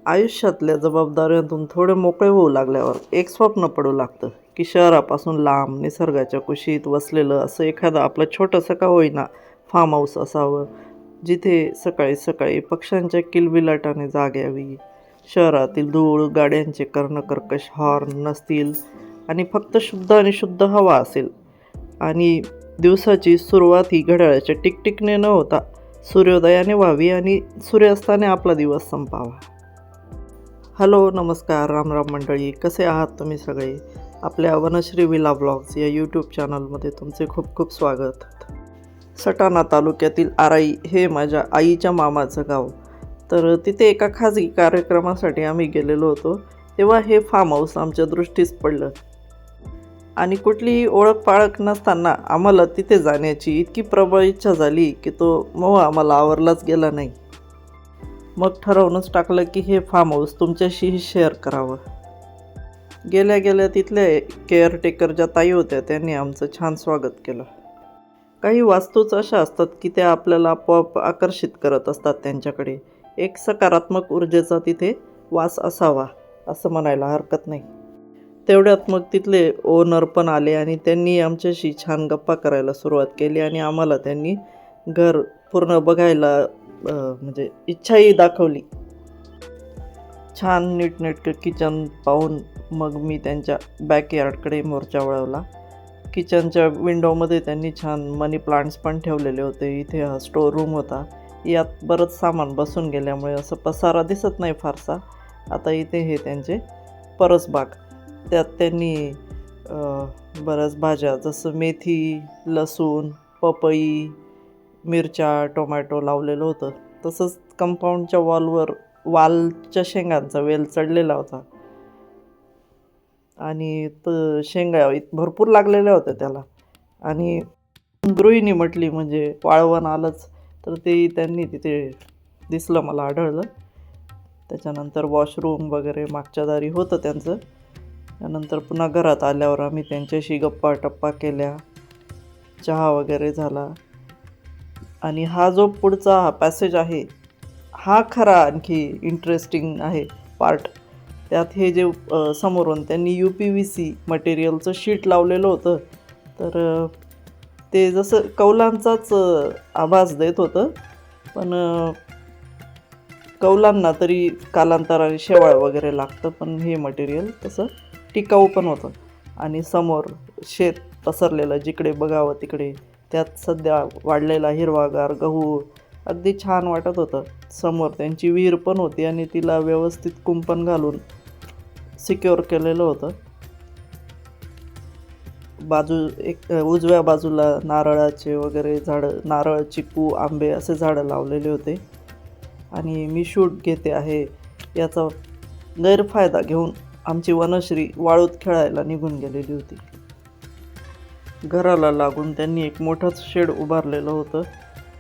आयुष्यातल्या जबाबदाऱ्यांतून थोडे मोकळे होऊ लागल्यावर एक स्वप्न पडू लागतं की शहरापासून लांब निसर्गाच्या कुशीत वसलेलं असं एखादं आपलं छोटंसं का होईना फार्म हाऊस असावं, जिथे सकाळी सकाळी पक्ष्यांच्या किलबिलाटाने जाग यावी, शहरातील धूळ गाड्यांचे कर्णकर्कश हॉर्न नसतील आणि फक्त शुद्ध आणि शुद्ध हवा असेल. आणि दिवसाची सुरुवात ही घड्याळाच्या टिकटिकने न होता सूर्योदयाने व्हावी आणि सूर्यास्ताने आपला दिवस संपावा. हॅलो, नमस्कार, राम राम मंडळी. कसे आहात तुम्ही सगळे? आपल्या वनश्री विला ब्लॉग्स या यूट्यूब चॅनलमध्ये तुमचे खूप खूप स्वागत. सटाणा तालुक्यातील आराई हे माझ्या आईच्या मामाचं गाव. तर तिथे एका खाजगी कार्यक्रमासाठी आम्ही गेलेलो होतो. तेव्हा हे फार्म हाऊस आमच्या दृष्टीस पडलं आणि कुठलीही ओळख पाळख नसताना आम्हाला तिथे जाण्याची इतकी प्रबळ इच्छा झाली की तो मोह आम्हाला आवरलाच गेला नाही. मग ठरवूनच टाकलं की हे फार्म हाऊस तुमच्याशीही शेअर करावं. गेल्या गेल्या तिथल्या केअरटेकर ज्या ताई होत्या त्यांनी आमचं छान स्वागत केलं. काही वास्तूच अशा असतात की त्या आपल्याला आपोआप आकर्षित करत असतात त्यांच्याकडे. एक सकारात्मक ऊर्जेचा तिथे वास असावा असं म्हणायला हरकत नाही. तेवढ्यात मग तिथले ओनर पण आले आणि त्यांनी आमच्याशी छान गप्पा करायला सुरुवात केली आणि आम्हाला त्यांनी घर पूर्ण बघायला म्हणजे इच्छाही दाखवली. छान नीटनेटकं किचन पाहून मग मी त्यांच्या बॅकयार्डकडे मोर्चा वळवला. किचनच्या विंडोमध्ये त्यांनी छान मनी प्लांट्स पण ठेवलेले होते. इथे हा स्टोर रूम होता. यात बरंच सामान बसून गेल्यामुळे असं पसारा दिसत नाही फारसा. आता इथे हे त्यांचे परसबाग, त्यात त्यांनी बऱ्याच भाज्या जसं मेथी, लसूण, पपई, मिरच्या, टोमॅटो लावलेलं होतं. तसंच कंपाऊंडच्या वालच्या शेंगांचा वेल चढलेला होता आणि शेंगा भरपूर लागलेल्या होत्या त्याला. आणि गृहिणी म्हटली म्हणजे वाळवण आलंच, तर ते त्यांनी तिथे दिसलं, मला आढळलं. त्याच्यानंतर वॉशरूम वगैरे मागच्या दारी होतं त्यांचं. त्यानंतर पुन्हा घरात आल्यावर आम्ही त्यांच्याशी गप्पा टप्पा केल्या, चहा वगैरे झाला. आणि हा जो पुढचा हा पॅसेज आहे हा खरा आणखी इंटरेस्टिंग आहे पार्ट. त्यात हे जे समोरून त्यांनी UPVC मटेरियलचं शीट लावलेलं होतं, तर ते जसं कौलांचाच आभास देत होतं, पण कौलांना तरी कालांतराने शेवाळ वगैरे लागतं, पण हे मटेरियल तसं टिकाऊ पण होतं. आणि समोर शेत पसरलेलं जिकडे बघावं तिकडे, त्यात सध्या वाढलेला हिरवागार गहू अगदी छान वाटत होतं. समोर त्यांची विहीर पण होती आणि तिला व्यवस्थित कुंपण घालून सिक्युअर केलेलं होतं. उजव्या बाजूला नारळाचे वगैरे झाडं, नारळ, चिकू, आंबे असे झाडं लावलेले होते. आणि मी शूट घेते आहे याचा गैरफायदा घेऊन आमची वनश्री वाळूत खेळायला निघून गेलेली होती. घराला लागून त्यांनी एक मोठंच शेड उभारलेलं होतं.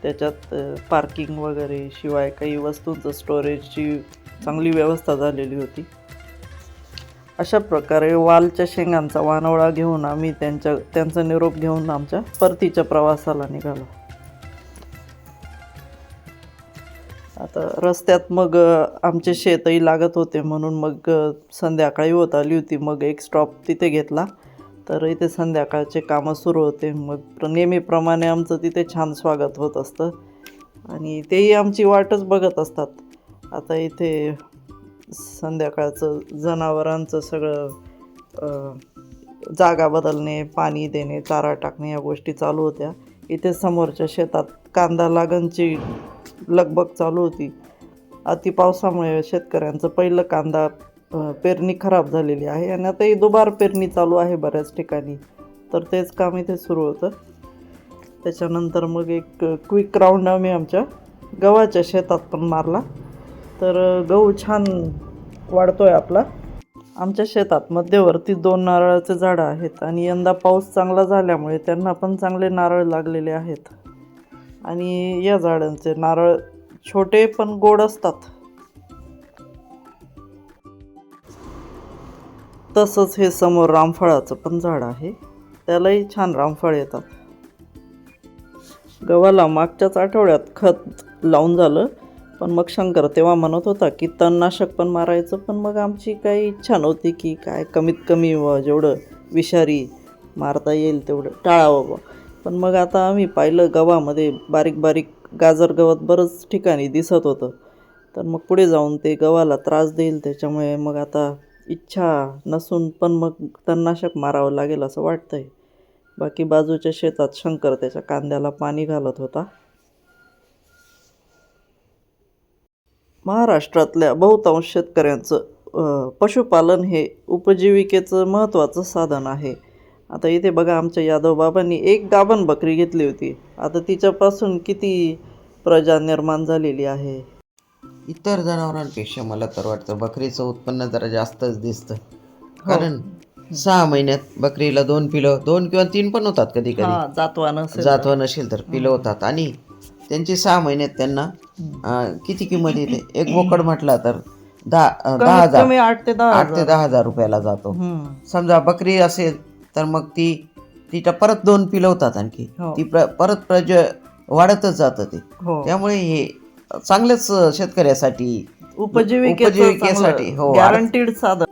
त्याच्यात पार्किंग वगैरे, शिवाय काही वस्तूंचं स्टोरेजची चांगली व्यवस्था झालेली होती. अशा प्रकारे वालच्या शेंगांचा वानोळा घेऊन आम्ही त्यांचा निरोप घेऊन आमच्या परतीच्या प्रवासाला निघालो. आता रस्त्यात मग आमचे शेतही लागत होते, म्हणून मग संध्याकाळी होत आली होती. मग एक स्टॉप तिथे घेतला, तर इथे संध्याकाळचे कामं सुरू होते. मग नेहमीप्रमाणे आमचं तिथे छान स्वागत होत असतं आणि तेही आमची वाटच बघत असतात. आता इथे संध्याकाळचं जनावरांचं सगळं जागा बदलणे, पाणी देणे, चारा टाकणे या गोष्टी चालू होत्या. इथे समोरच्या शेतात कांदा लागणची लगबग चालू होती. अतिपावसामुळे शेतकऱ्यांचं पहिलं कांदा पेरणी खराब झालेली आहे आणि आता ही दुबार पेरणी चालू आहे बऱ्याच ठिकाणी. तर तेच काम इथे सुरू होतं. त्याच्यानंतर मग एक क्विक राऊंड आम्ही आमच्या गव्हाच्या शेतात पण मारला. तर गहू छान वाढतो आहे आपला. आमच्या शेतात मध्यवर्ती 2 नारळाचे झाडं आहेत आणि यंदा पाऊस चांगला झाल्यामुळे त्यांना पण चांगले नारळ लागलेले आहेत. आणि या झाडांचे नारळ छोटे पण गोड असतात. तसंच हे समोर रामफळाचं पण झाड आहे, त्यालाही छान रामफळ येतात. गव्हाला मागच्याच आठवड्यात खत लावून झालं. पण मग शंकर तेव्हा म्हणत होता की तणनाशक पण मारायचं, पण मग आमची काही इच्छा नव्हती की काय कमीत कमी जेवढं विषारी मारता येईल तेवढं टाळावं बुवा. पण मग आता आम्ही पाहिलं गव्हामध्ये बारीक बारीक गाजर गवत बरंच ठिकाणी दिसत होतं, तर मग पुढे जाऊन ते गव्हाला त्रास देईल, त्याच्यामुळे मग आता इच्छा नसून पण मग तणनाशक मारावं लागेल असं वाटतंय. बाकी बाजूच्या शेतात शंकर त्याच्या कांद्याला पाणी घालत होता. महाराष्ट्रातल्या बहुतांश शेतकऱ्यांचं पशुपालन हे उपजीविकेचं महत्त्वाचं साधन आहे. आता इथे बघा, आमच्या यादव बाबांनी एक गाभण बकरी घेतली होती. आता तिच्यापासून किती प्रजा निर्माण झालेली आहे. इतर जनावरांपेक्षा मला तर वाटतं बकरीचं उत्पन्न जरा जास्तच दिसतं. हो. कारण 6 महिन्यात बकरीला 2 पिलं, 2 किंवा 3 पण होतात कधी कधी. हां, जातवान असेल तर. जातवा नसेल तर पिलं होतात. आणि त्यांची 6 महिन्यात त्यांना किती किंमत येते? एक बोकड म्हटला तर 10,000 कमी 8 ते 10 8 ते 10,000 रुपयाला जातो. समजा बकरी असेल तर मग तिच्या परत 2 पिलं होतात आणखी. हो. ती परत वाढतच जातं ते. हो. त्यामुळे हे चांगलंच शेतकऱ्यासाठी उपजीविकेसाठी हो गॅरंटीड साधन.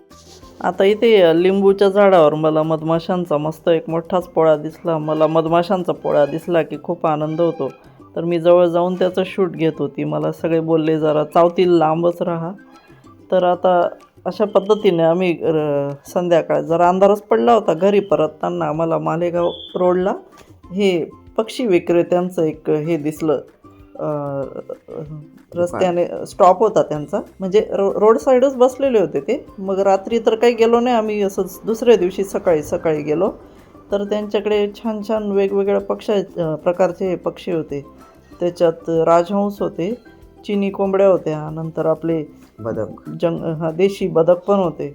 आता इथे लिंबूच्या झाडावर मला मधमाशांचा मस्त एक मोठाच पोळा दिसला. मला मधमाशांचा पोळा दिसला की खूप आनंद होतो. तर मी जवळ जाऊन त्याचं शूट घेत होती. मला सगळे बोलले जरा चावतील, लांबच राहा. तर आता अशा पद्धतीने आम्ही संध्याकाळ जरा अंधारच पडला होता, घरी परतताना आम्हाला मालेगाव रोडला हे पक्षी विक्रेत्यांचं एक हे दिसलं. रस्त्याने स्टॉप होता त्यांचा, म्हणजे रोड साईडच बसलेले होते ते. मग रात्री तर काही गेलो नाही आम्ही, असंच दुसऱ्या दिवशी सकाळी गेलो. तर त्यांच्याकडे छान छान वेगवेगळ्या प्रकारचे पक्षी होते. त्याच्यात राजहंस होते, चिनी कोंबड्या होत्या, नंतर आपले बदक देशी बदक पण होते.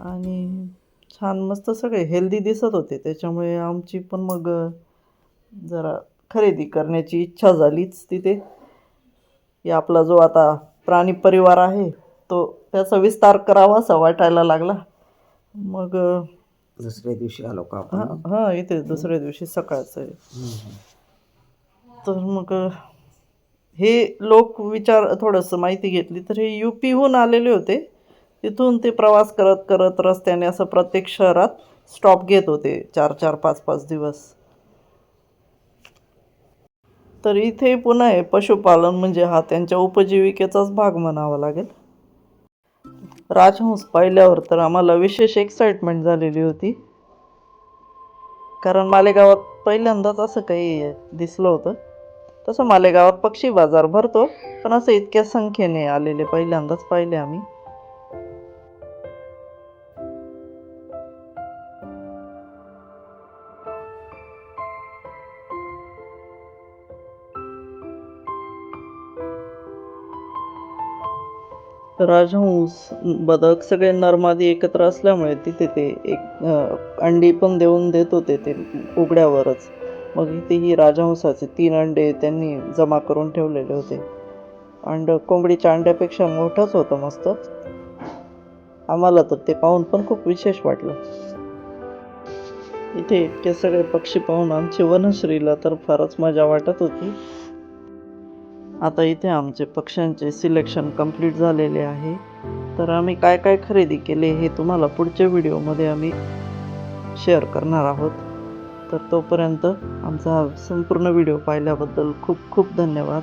आणि छान मस्त सगळे हेल्दी दिसत होते. त्याच्यामुळे आमची पण मग जरा खरेदी करण्याची इच्छा झालीच तिथे. की आपला जो आता प्राणी परिवार आहे तो त्याचा विस्तार करावा असा वाटायला लागला. मग दुसऱ्या दिवशी आलो का आपण? हां, इथे दुसऱ्या दिवशी सकाळचं आहे. तर मग हे लोक थोडंसं माहिती घेतली तर हे UPहून आलेले होते. तिथून ते प्रवास करत करत रस्त्याने असं प्रत्येक शहरात स्टॉप घेत होते 4-4, 5-5 दिवस. तर इथे पुन्हा आहे पशुपालन, म्हणजे हा त्यांच्या उपजीविकेचाच भाग म्हणावा लागेल. राजहंस पाहिल्यावर तर आम्हाला विशेष एक्साइटमेंट झालेली होती, कारण मालेगावात पहिल्यांदाच असं काही दिसलं होतं. तसं मालेगावात पक्षी बाजार भरतो, पण असं इतक्या संख्येने आलेले पहिल्यांदाच पाहिले आम्ही. राजहंस, बदक सगळे नरमादी एकत्र असल्यामुळे तिथे ते एक अंडी पण देत होते ते उघड्यावरच. मग इथे ही राजहंसाचे 3 अंडे त्यांनी जमा करून ठेवलेले होते. कोंबडीच्या अंड्यापेक्षा मोठंच होतं मस्त. आम्हाला तर ते पाहून पण खूप विशेष वाटलं. इथे इतके सगळे पक्षी पाहून आमची वनश्रीला तर फारच मजा वाटत होती. आता इथे आमचे पक्ष्यांचे सिलेक्शन कंप्लीट झालेले आहे. तर आम्ही काय काय खरेदी केले हे तुम्हाला पुढच्या व्हिडिओमध्ये आम्ही शेअर करणार आहोत. तर तोपर्यंत आमचा हा संपूर्ण व्हिडिओ पाहिल्याबद्दल खूप खूप धन्यवाद.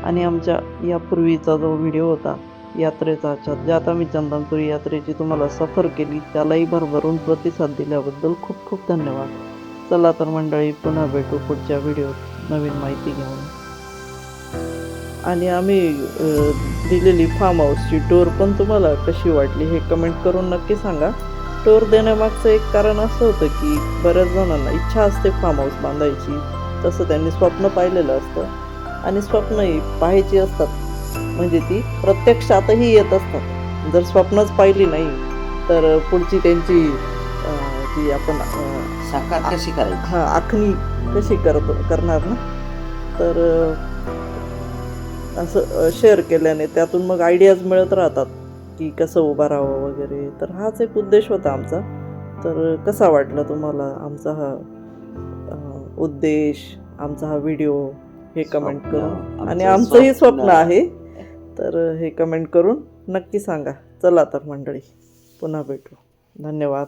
आणि आमच्या यापूर्वीचा जो व्हिडिओ होता यात्रेचा, ज्यात आम्ही चंदनपुरी यात्रेची तुम्हाला सफर केली, त्यालाही भरभरून प्रतिसाद दिल्याबद्दल खूप खूप धन्यवाद. चला तर मंडळी, पुन्हा भेटू पुढच्या व्हिडिओत नवीन माहिती घेऊन. आणि आम्ही दिलेली फार्म हाऊसची टूर पण तुम्हाला कशी वाटली हे कमेंट करून नक्की सांगा. टूर देण्यामागचं एक कारण असं होतं की बऱ्याच जणांना इच्छा असते फार्म हाऊस बांधायची, तसं त्यांनी स्वप्न पाहिलेलं असतं आणि स्वप्नही पाहायची असतात, म्हणजे ती प्रत्यक्षातही येत असतात. जर स्वप्नच पाहिली नाही तर पुढची त्यांची जी आपण साकार कशी करायची, आखणी कशी करणार ना. तर असं शेअर केल्याने त्यातून मग आयडियाज मिळत राहतात की कसं उभं राहावं वगैरे. तर हाच एक उद्देश होता आमचा. तर कसा वाटला तुम्हाला आमचा हा उद्देश, आमचा हा व्हिडिओ हे कमेंट करून. आणि आमचंही स्वप्न आहे तर हे कमेंट करून नक्की सांगा. चला तर मंडळी, पुन्हा भेटू. धन्यवाद.